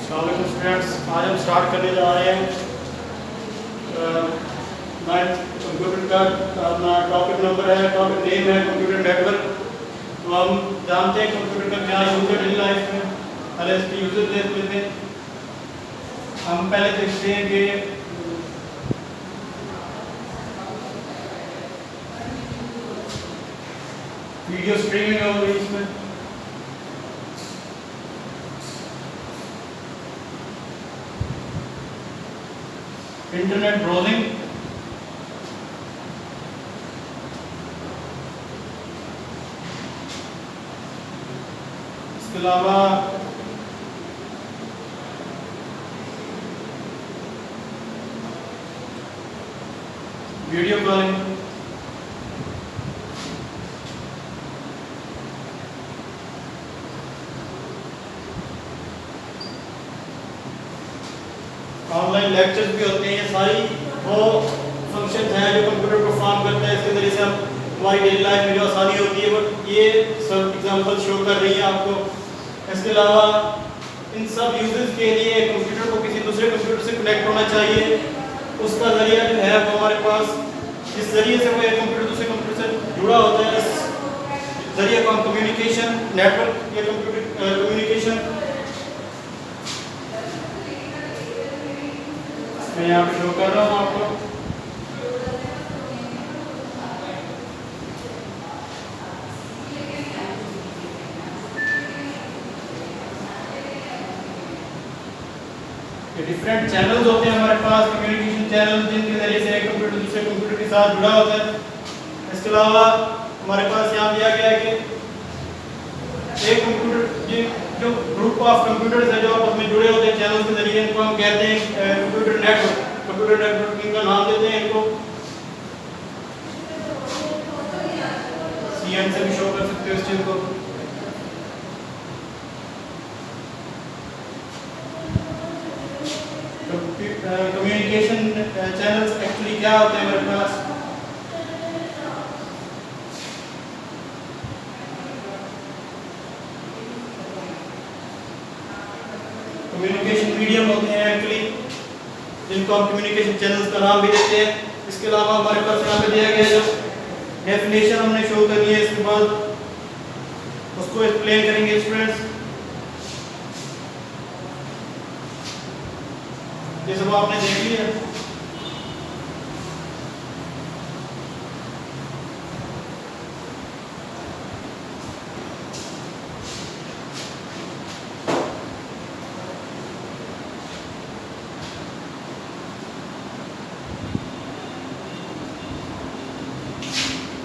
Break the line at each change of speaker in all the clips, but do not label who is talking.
अस्सलामुअलैकुम स्टूडेंट्स, आज हम स्टार्ट करने जा रहे हैं नाइन्थ कंप्यूटर का। अपना टॉपिक नंबर है, टॉपिक नेम है कंप्यूटर नेटवर्क। तो हम जानते हैं कंप्यूटर का क्या यूज़ है डेली लाइफ में। पहले इसके यूज़र देख लेते हैं। हम पहले देखते हैं कि वीडियो स्ट्रीमिंग हो गई इसमें। इंटरनेट ब्राउजिंग, इसके अलावा वीडियो कॉलिंग, ऑनलाइन लेक्चर्स भी होते हैं। ये सारी वो फंक्शन हैं जो कंप्यूटर परफॉर्म करता है। इसके जरिए से हम हमारी डेली लाइफ में जो आसानी होती है, बट ये सब एग्जांपल शो कर रही है आपको। इसके अलावा इन सब यूजेस के लिए कंप्यूटर को किसी दूसरे कंप्यूटर से कनेक्ट होना चाहिए। उसका जरिया जो है वो हमारे पास, जिस जरिए से वो एक कंप्यूटर दूसरे कंप्यूटर से जुड़ा होता है, इस जरिए को हम कम्युनिकेशन नेटवर्क या कंप्यूटर कम्युनिकेशन, मैं यहाँ पे शो कर रहा हूँ आपको। ये डिफरेंट चैनल्स होते हैं हमारे पास, कम्युनिकेशन चैनल, जिनके जरिए से एक कंप्यूटर दूसरे कंप्यूटर के साथ जुड़ा होता है। इसके अलावा हमारे पास यहाँ दिया गया है कि एक कंप्यूटर जो ग्रुप ऑफ कंप्यूटर्स है जो आपस में जुड़े होते हैं चैनल के जरिए, इनको हम कहते हैं कंप्यूटर नेटवर्क। कंप्यूटर नेटवर्किंग का नाम देते हैं इनको। सीएन से भी शो कर सकते हो इस चीज को। कम्युनिकेशन चैनल्स एक्चुअली क्या होते हैं हमारे पास? कम्युनिकेशन मीडियम होते हैं एक्चुअली, जिनको हम कम्युनिकेशन चैनल्स का नाम भी देते हैं। इसके अलावा हमारे पास यहाँ पे दिया गया जो डेफिनेशन हमने शो करनी है, इसके बाद उसको एक्सप्लेन करेंगे स्टूडेंट्स। ये सब आपने देख लिया।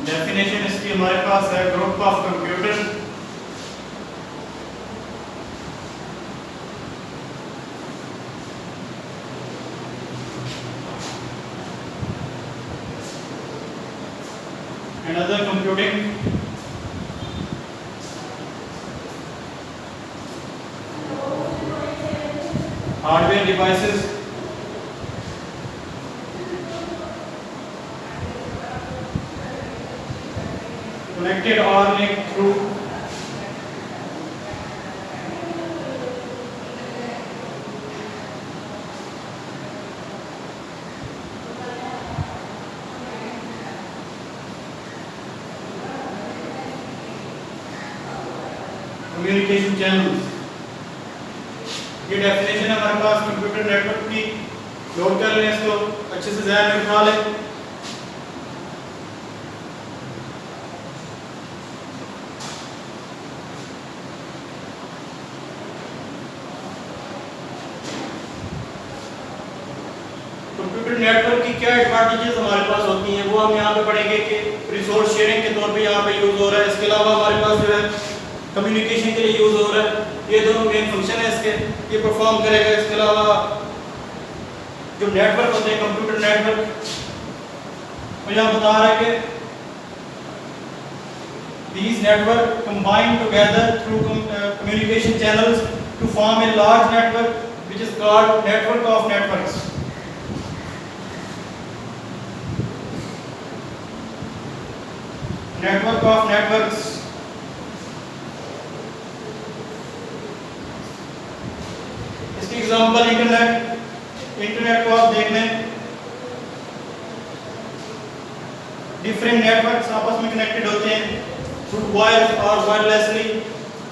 डेफिनेशन इसकी हमारे पास है, group of computer and other computing hardware devices connected or linked through communication channels. ये डेफिनेशन है हमारे पास कंप्यूटर नेटवर्क की। नोट कर लें इसको, अच्छे से ध्यान में बिठा लें। कंप्यूटर नेटवर्क की क्या एडवांटेजेस हमारे पास होती हैं वो हम यहाँ पे पढ़ेंगे कि रिसोर्स शेयरिंग के तौर पे यहाँ पे यूज हो रहा है। इसके अलावा हमारे पास जो है कम्युनिकेशन के लिए यूज हो रहा है। ये दोनों मेन फंक्शन है इसके, ये परफॉर्म करेगा। इसके अलावा जो नेटवर्क होते हैं कंप्यूटर नेटवर्क, तो यहाँ बता रहा है कि these network combine together through communication channels to form a large network which is called network of networks. Network of networks. इसकी एग्जांपल इंटरनेट को आप देख लें, डिफरेंट नेटवर्क्स आपस में कनेक्टेड होते हैं थ्रू वायर और वायरलेसली,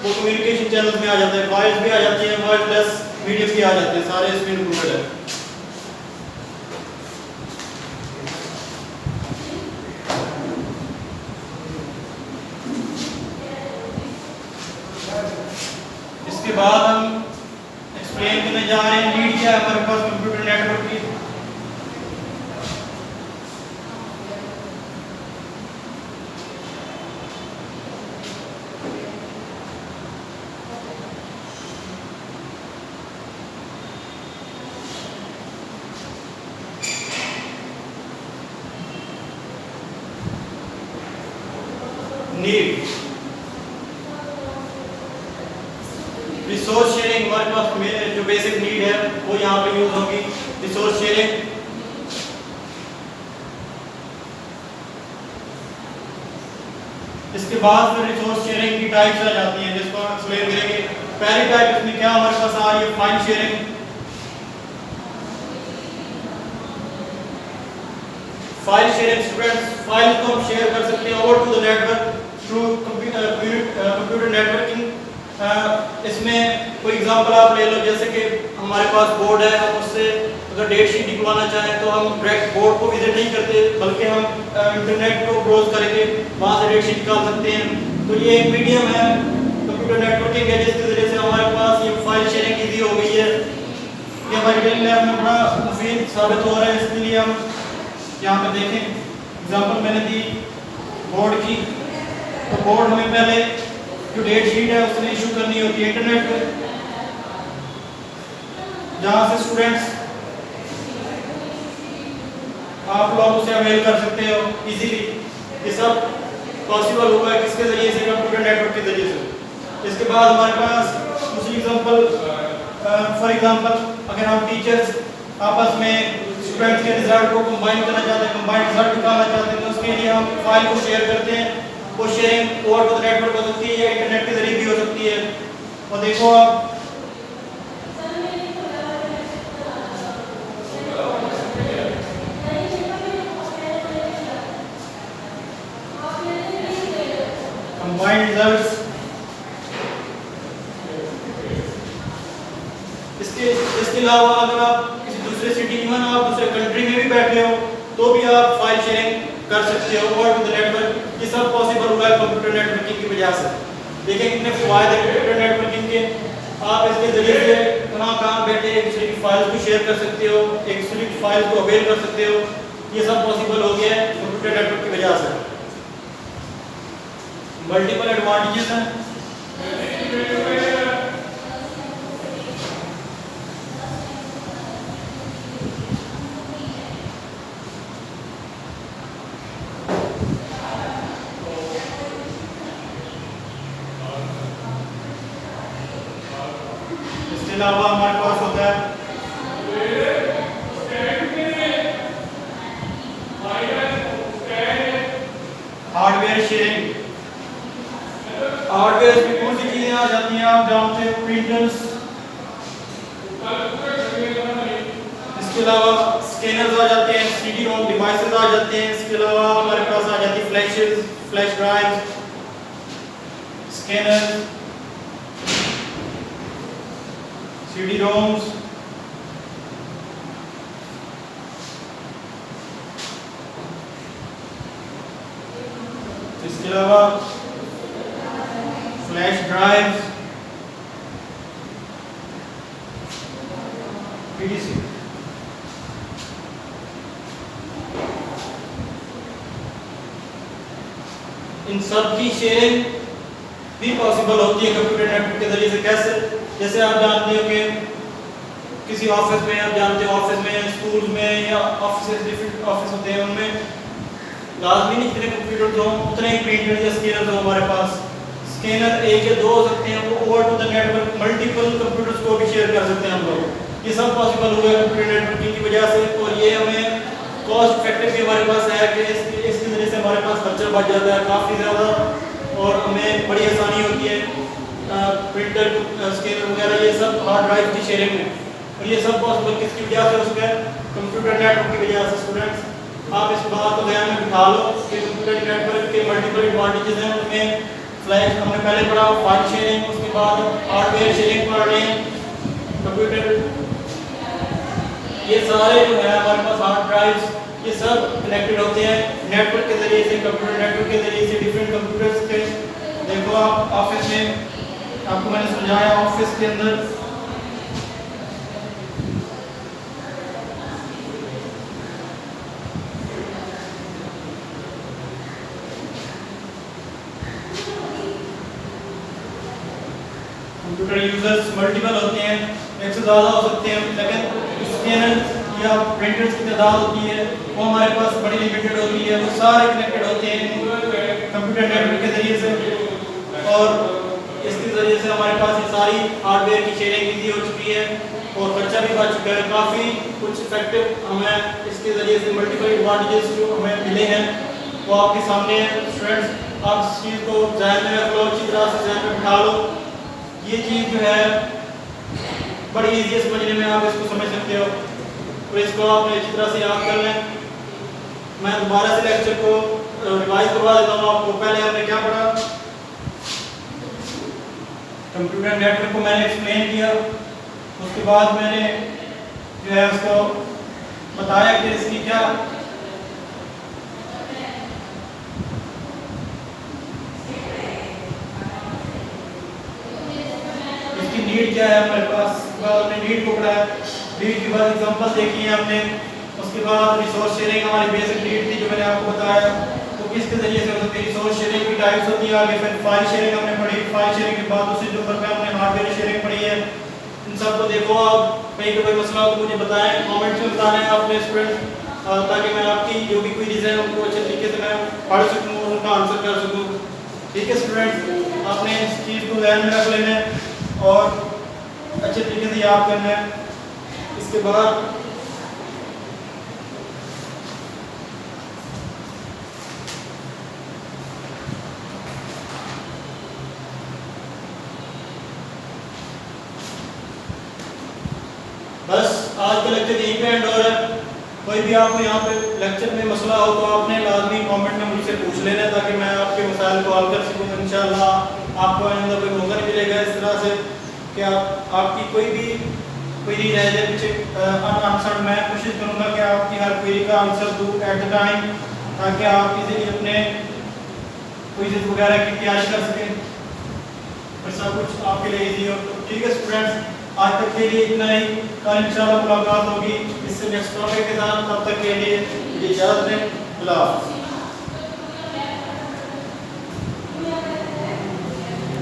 वो कम्युनिकेशन चैनल्स में आ जाते हैं, वायर्स भी आ जाती हैं, वायरलेस मीडियम भी आ जाते हैं, सारे इसमें इंक्लूडेड है। इसके बाद हम एक्सप्लेन करने जा रहे हैं नीड क्या है हमारे पास कंप्यूटर नेटवर्क की। नीड रिसोर्स शेयरिंग हमारे पास में जो बेसिक नीड है वो यहाँ पे यूज होगी, रिसोर्स शेयरिंग। इसके बाद फिर रिसोर्स शेयरिंग की टाइप्स आ जाती हैं जिसको हम एक्सप्लेन करेंगे। पहली टाइप इसमें क्या हमारे पास आ रही है, file sharing. File sharing students, file को हम शेयर कर सकते हैं over to the network through computer networking. इसमें कोई एग्जांपल आप ले लो, जैसे कि हमारे पास बोर्ड है, हम उससे अगर डेट शीट निकलवाना चाहें तो हम डायरेक्ट बोर्ड को विजिट नहीं करते बल्कि हम इंटरनेट को ब्राउज करके वहाँ से डेट शीट निकाल सकते हैं। तो ये एक मीडियम है कंप्यूटर नेटवर्किंग है जिसके जरिए से हमारे पास ये फाइल शेयरिंग ईजी हो गई है। ये हमारी डेली लाइफ में बड़ा मुफीद साबित हो रहा है। इसके लिए हम यहाँ पे देखें एग्जांपल मैंने दी बोर्ड की, तो बोर्ड हमें पहले जो डेट शीट है उसने इशू करनी होती है इंटरनेट पे, जहाँ से स्टूडेंट्स आप लोग उसे अवेल कर सकते हो इजीली। ये सब पॉसिबल हुआ है किसके जरिए से, कंप्यूटर नेटवर्क के जरिए से। इसके बाद हमारे पास दूसरी एग्जांपल, फॉर एग्जांपल अगर हम टीचर्स आपस में स्टूडेंट्स के रिजल्ट को कंबाइन करना चाहते हैं, कंबाइंड रिजल्ट निकालना चाहते हैं, तो उसके लिए हम फाइल को शेयर करते हैं। वो sharing over to the network हो सकती है या इंटरनेट के जरिए भी हो सकती है। और देखो आप कंबाइंड रिजल्ट्स, इसके अलावा अगर आप किसी दूसरे सिटी में ना आप दूसरे कंट्री में भी बैठे हो तो भी आप फाइल शेयरिंग कर सकते हो ओवर टू द नेटवर्क। ये सब पॉसिबल हुआ है कंप्यूटर नेटवर्किंग की वजह से। देखिए कितने फायदे हैं कंप्यूटर नेटवर्किंग के। आप इसके जरिए से कहाँ बैठे एक दूसरे की फाइल्स को शेयर कर सकते हो, एक दूसरे की फाइल्स को अवेल कर सकते हो। ये सब पॉसिबल हो गया है कंप्यूटर नेटवर्क की वजह से। मल्टीपल एडवांटेजेस हैं। इसके अलावा हमारे पास होता है हार्डवेयर शेयरिंग। हार्डवेयर में कौन सी चीजें आ जाती हैं आप जानते हो, प्रिंटर्स, इसके अलावा स्कैनर्स आ जाते हैं, सीडी रोम डिवाइसेस आ जाते हैं। इसके अलावा हमारे पास आ जाती है flashes, flash drive, scanner, CD roams, इसके अलावा फ्लैश ड्राइव, पीडीसी। इन सब की शेयरिंग भी पॉसिबल होती है कंप्यूटर नेटवर्क के जरिए से। कैसे? जैसे आप जानते हो कि किसी ऑफिस में, आप जानते हो ऑफिस में, स्कूल में या ऑफिस, डिफरेंट ऑफिस होते हैं, उनमें लाजमी नहीं जितने कंप्यूटर हो उतने ही प्रिंटर या स्कैनर हो हमारे पास। स्कैनर एक या दो हो सकते हैं, वो over to the network multiple computers को भी शेयर कर सकते हैं हम लोग। ये सब पॉसिबल हुआ है कंप्यूटर नेटवर्किंग की वजह से। और ये हमें कॉस्ट इफेक्टिव भी हमारे पास है कि इसकी वजह से हमारे पास खर्चा बच जाता है काफ़ी ज़्यादा और हमें बड़ी आसानी होती है प्रिंटर स्कैनर वगैरह ये सब हार्ड ड्राइव की शेयरिंग में, और ये सब पॉसिबल किसकी वजह से, उसके कंप्यूटर नेटवर्क की वजह से। स्टूडेंट्स आप इस बात को ध्यान में बिठा लो कि कंप्यूटर नेटवर्क के मल्टीपल एडवांटेजेस हैं। उनमें फ्लैश हमने पहले पढ़ा, फाइल शेयरिंग, उसके बाद हार्डवेयर शेयरिंग पढ़ रहे हैं, कंप्यूटर, ये सारे जो है हमारे पास हार्ड ड्राइव्स ये सब कनेक्टेड होते हैं नेटवर्क के जरिए से, कंप्यूटर नेटवर्क के जरिए से डिफरेंट कंप्यूटर्स के। देखो आप ऑफिस में, आपको मैंने समझाया ऑफिस के अंदर कंप्यूटर यूजर्स मल्टीपल होते हैं, एक से ज़्यादा हो सकते हैं, लेकिन स्कैनर या प्रिंटर्स की तादाद होती है वो हमारे पास बड़ी लिमिटेड होती है। वो सारे कनेक्टेड होते हैं कंप्यूटर नेटवर्क के ज़रिए से, और इसके ज़रिए से हमारे पास ये सारी हार्डवेयर की शेयरिंग ईजी हो चुकी है और खर्चा भी बच चुका है। काफ़ी कुछ इफेक्टिव हमें इसके ज़रिए से मल्टीपल एडवांटेजेस जो हमें मिले हैं वो आपके सामने हैं। स्टूडेंट्स आप इस चीज़ को ध्यान में रख लो, अच्छी तरह से ध्यान में बिठा लो। ये चीज़ जो है बड़ी ईजी है समझने में, आप इसको समझ सकते हो, तो इसको आप अच्छी तरह से याद कर लें। मैं दोबारा से लेक्चर को रिवाइज करवा देता हूँ आपको। पहले हमने क्या पढ़ा, कंप्यूटर नेटवर्क को मैंने एक्सप्लेन किया, उसके बाद मैंने जो है उसको बताया कि इसकी क्या नीड क्या है हमारे पास, हमने नीड को पढ़ा है, नीड के बाद एग्जांपल देखी है हमने, उसके बाद रिसोर्स शेयरिंग हमारी बेसिक नीड थी जो मैंने आपको बताया, तो किसके जरिए से हो सकती है। रिसोर्स शेयरिंग की टाइप्स होती है, आगे फिर फाइल शेयरिंग हमने पढ़ी, फाइल शेयरिंग के बाद दूसरे नंबर पे हमने हार्डवेयर शेयरिंग पढ़ी है। इन सब को देखो आप, कोई मसला हो तो मुझे बताएं, कमेंट्स में बताना है आपने स्टूडेंट, ताकि मैं आपकी जो भी क्वेरीज है उनको अच्छे तरीके से मैं पढ़ सकूँ और उनका आंसर कर सकूँ। ठीक है स्टूडेंट्स, आपने इस चीज़ को ध्यान में रख लेना है और अच्छे तरीके से याद करना है। इसके बाद बस आज का लेक्चर यहीं पे एंड हो रहा है। कोई भी आपको यहाँ पे लेक्चर में मसला हो तो आपने लाजमी कमेंट में मुझसे पूछ लेना है, ताकि मैं आपके मसाइल को हल कर सकूँ। इंशाल्लाह आपको आइंदा कोई मौका नहीं मिलेगा इस तरह से कि आपकी कोई भी क्वेरी रह जाए पीछे अनआंसर्ड। मैं कोशिश करूँगा कि आपकी हर क्वेरी का आंसर दूँ एट द टाइम, ताकि आप इजीली अपने क्विज़ वगैरह की तैयारी कर सकें और सब कुछ आपके लिए इजी हो। ठीक है स्टूडेंट्स, आज तक के लिए इतना ही, कल इंशाल्लाह मुलाकात होगी इससे नेक्स्ट टॉपिक के साथ। तब तक के लिए इजाज़त दें, अल्लाह हाफ़िज़।